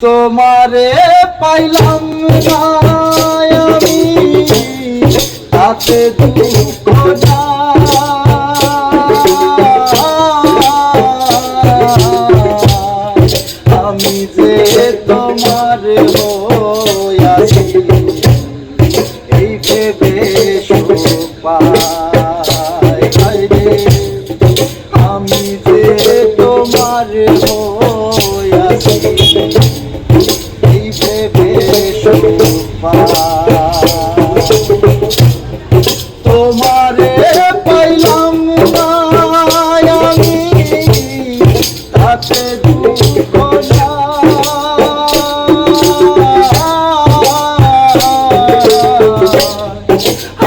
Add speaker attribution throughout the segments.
Speaker 1: তোমারে পাইলাম না আমি তাতে দুঃখ না আমি যে তোমার হইয়াছি এই ভেবে সুখ পাই রে আমি যে তোমার হইয়াছি এই ভেবে সুখ পাই তোমারে পাইলাম না আমি তাতে দুঃখ না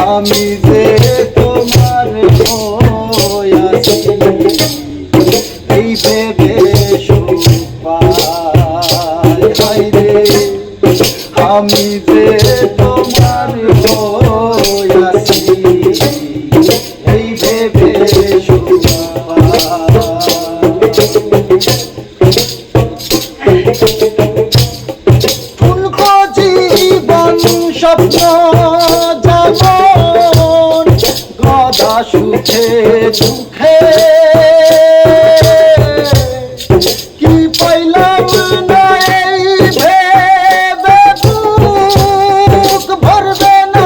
Speaker 1: আমি যে তোমার হইয়াছি এই ভেবে সুখ পাই রে আমি যে তোমার হইয়াছি এই ভেবে সুখ ফুলকো জীবন স্বপ্ন যেমন গদা সুখে দুঃখে কি পাইলাম না এই ভেবে বুক ভরবে না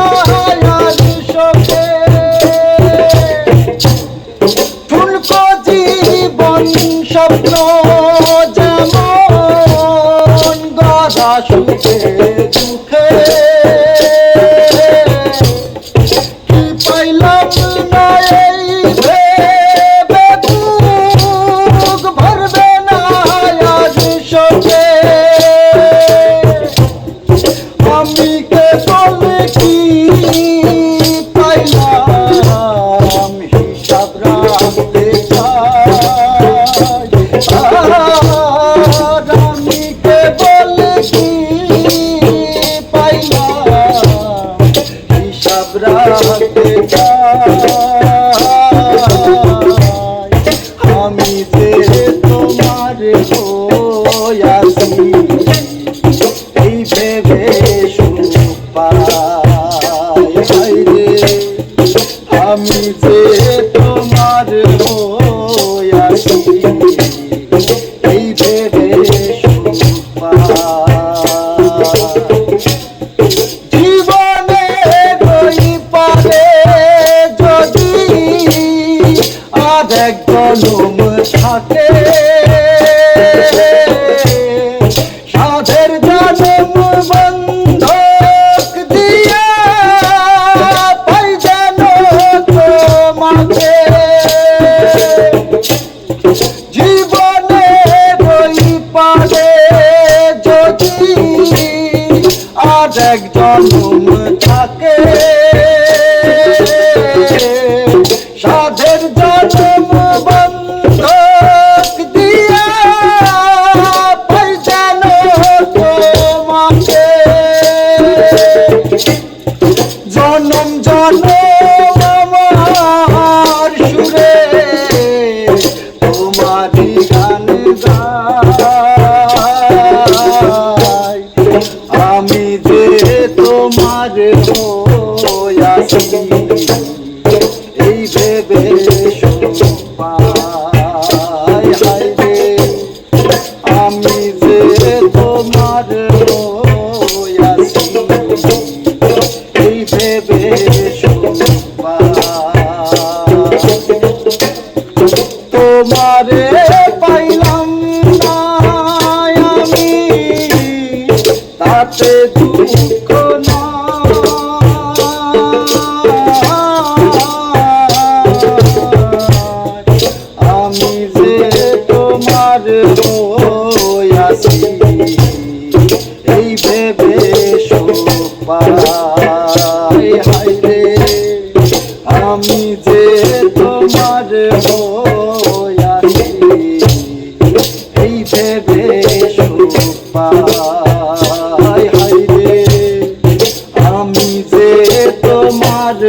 Speaker 1: আজ শোকে ফুলকো জীবন স্বপ্ন যেমন গদা সুখে দুঃখে কি পাইলাম না এই ভেবে বুক ভরবে না আজ শোকে আমি কে বলে কি পাইলাম হিসাব রাখতে চাই আমি কে বলে কি পাইলাম হিসাব রাখতে চাই আমি যে তোমার হইয়াছি এই ভেবে সুখ পাই রে আমি যে তোমার হইয়াছি এই ভেবে সুখ পাই জীবনে রই পারে যদি আর এক জনম থাকে সাধের জনম বন্ধক দিয়া পাই যেন তোমাকে জীবনে রই পারে যদি আর এক জনম থাকে সাধের জনম বন্ধক দিয়া পাই যেন তোমাকে জনম জনম আমার সুরে তোমারই গান গাই আমি যে তোমার হইয়াছি এই ভেবে সুখ পাই রে আমি যে তোমার হইয়াছি এই ভেবে সুখ পাই তোমারে পাইলাম না আমি তাতে দুঃখ না আমি যে তোমার হইয়াছি এই ভেবে সুখ পাই রে আমি যে তোমার হইয়াছি এই ভেবে সুখ পাই রে আমি যে তোমার